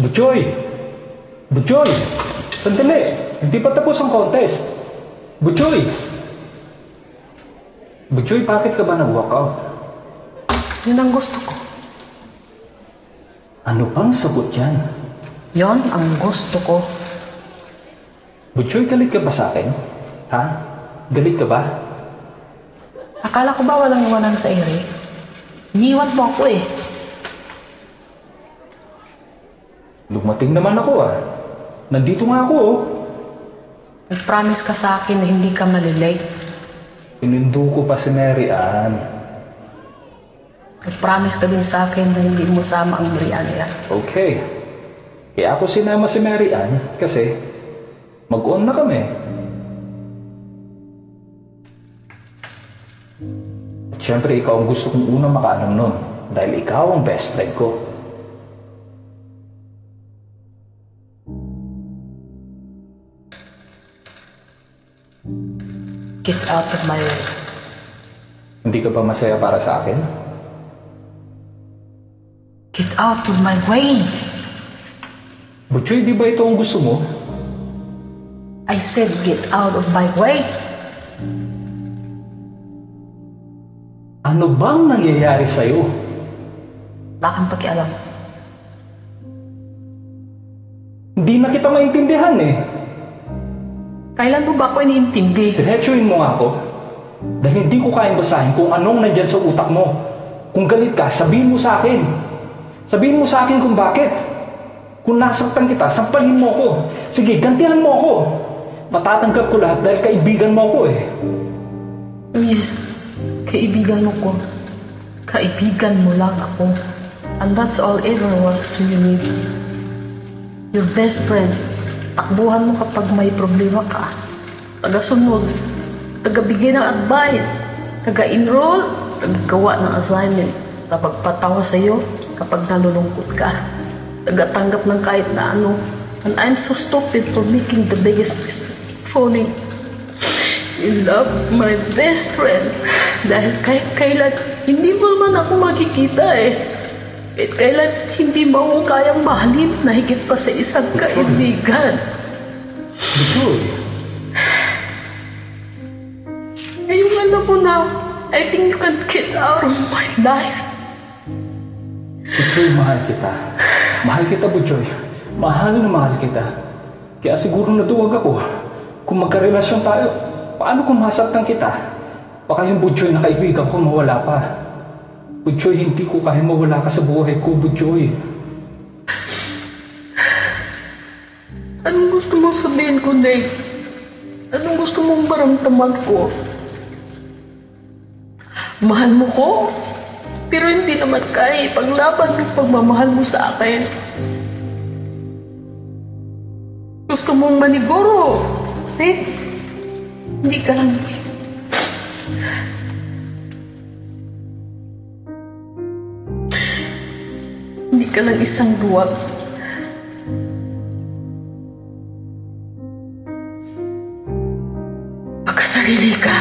Butchoy! Butchoy! Sandali! Hindi pa tapos ang contest! Butchoy! Butchoy, bakit ka ba nag-walkout? Yun ang gusto ko. Ano pang sagot yan? Yon ang gusto ko. Butchoy, galit ka ba sa akin? Ha? Galit ka ba? Akala ko ba walang iwanan sa ere? Iniwan mo ako eh. Dumating naman ako ah. Nandito nga ako oh. Nag-promise ka sa akin na hindi ka malilate. Pinundo ko pa si Mary Ann. Nag-promise ka din sa akin na hindi mo sama ang Brianna. Okay. Kaya ako sinama si Mary Ann kasi mag-on na kami. At syempre ikaw ang gusto kong unang makaalam nun dahil ikaw ang best friend ko. Get out of my way. Hindi ka ba masaya para sa akin? Get out of my way! Butchoy, di ba ito ang gusto mo? I said get out of my way! Ano bang nangyayari sa'yo? Bakang pakialam? Hindi na kita maintindihan eh. Kailan mo ba ako iniintindi? Diretsuhin mo nga ako. Dahil hindi ko kayang basahin kung anong nandyan sa utak mo. Kung galit ka, sabihin mo sa akin. Sabihin mo sa akin kung bakit. Kung nasaktan kita, sampalin mo ako. Sige, gantihan mo ako. Matatanggap ko lahat dahil kaibigan mo ako eh. Yes, kaibigan mo ko. Kaibigan mo lang ako. And that's all ever was to you. Your best friend. Takbuhan mo kapag may problema ka. Taga-sunod. Taga-bigay ng advice. Taga-enroll. Taga-gawa ng assignment. Tapagpatawa sa'yo kapag nalulungkot ka. Taga-tanggap ng kahit na ano. And I'm so stupid for making the biggest mistake. Falling in love my best friend. Dahil kahit kailan, hindi mo naman ako makikita eh. Kahit kailan, hindi mo ako kayang mahalin na higit pa sa isang kaibigan. Butchoy. Ngayong alam mo na, I think you can get out of my life. Butchoy, mahal kita. Mahal kita, Butchoy. Mahal na mahal kita. Kaya siguro natuwag ako. Kung magkarelasyon tayo, paano kung masaktan kita? Baka yung Butchoy na kaibigan ko mawala pa. Butchoy, hindi ko kaya mawala ka sa buhay ko, Butchoy. Anong gusto mong sabihin ko, Dave? Anong gusto mong maramdaman ko? Mahal mo ko? Pero hindi naman kaya ipaglaban ng pagmamahal mo sa akin. Gusto mong maniguro? Dave, hindi ka lang. Hindi ka lang isang duwag. Magkasarili ka.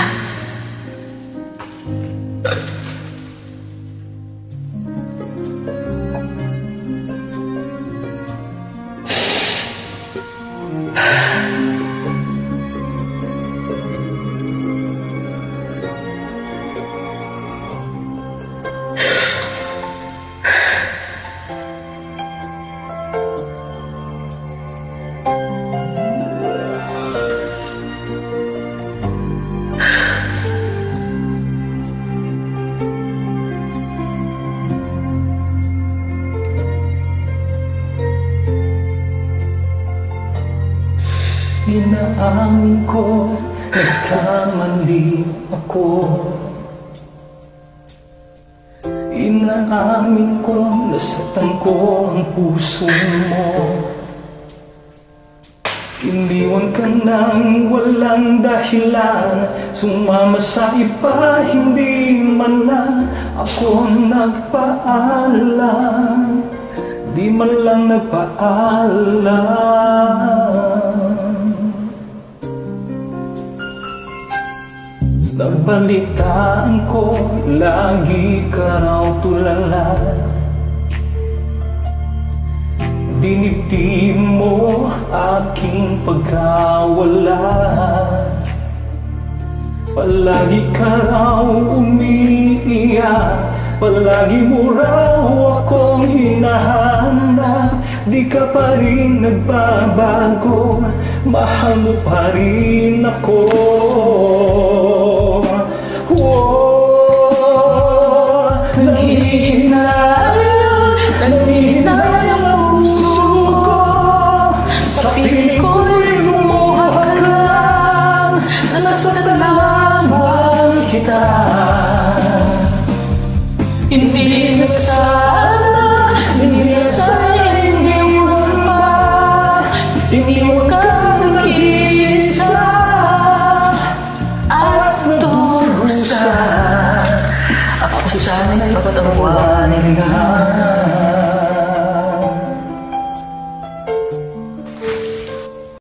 Inaamin ko, nagkamali ako. Inaamin ko, nasaktan ko ang puso mo. Iniwan ka nang walang dahilan, sumama sa iba, hindi man lang ako nagpaalam. Di man lang nagpaalam. Nabalitaan ko, lagi ka raw tulala. Di dinibdib mo aking pagkawala. Palagi ka raw umiiyak, palagi mo raw akong hinahanap. Di ka pa rin nagbabago, mahal mo pa rin ako. Nanghihinayang ang puso ko, sa piling ko'y lumuha ka lang, nasasaktan lamang kita. Hindi na sana iniwan pa, iniwan kang nag-iisa at durusa. Ako sana'y patawanin na.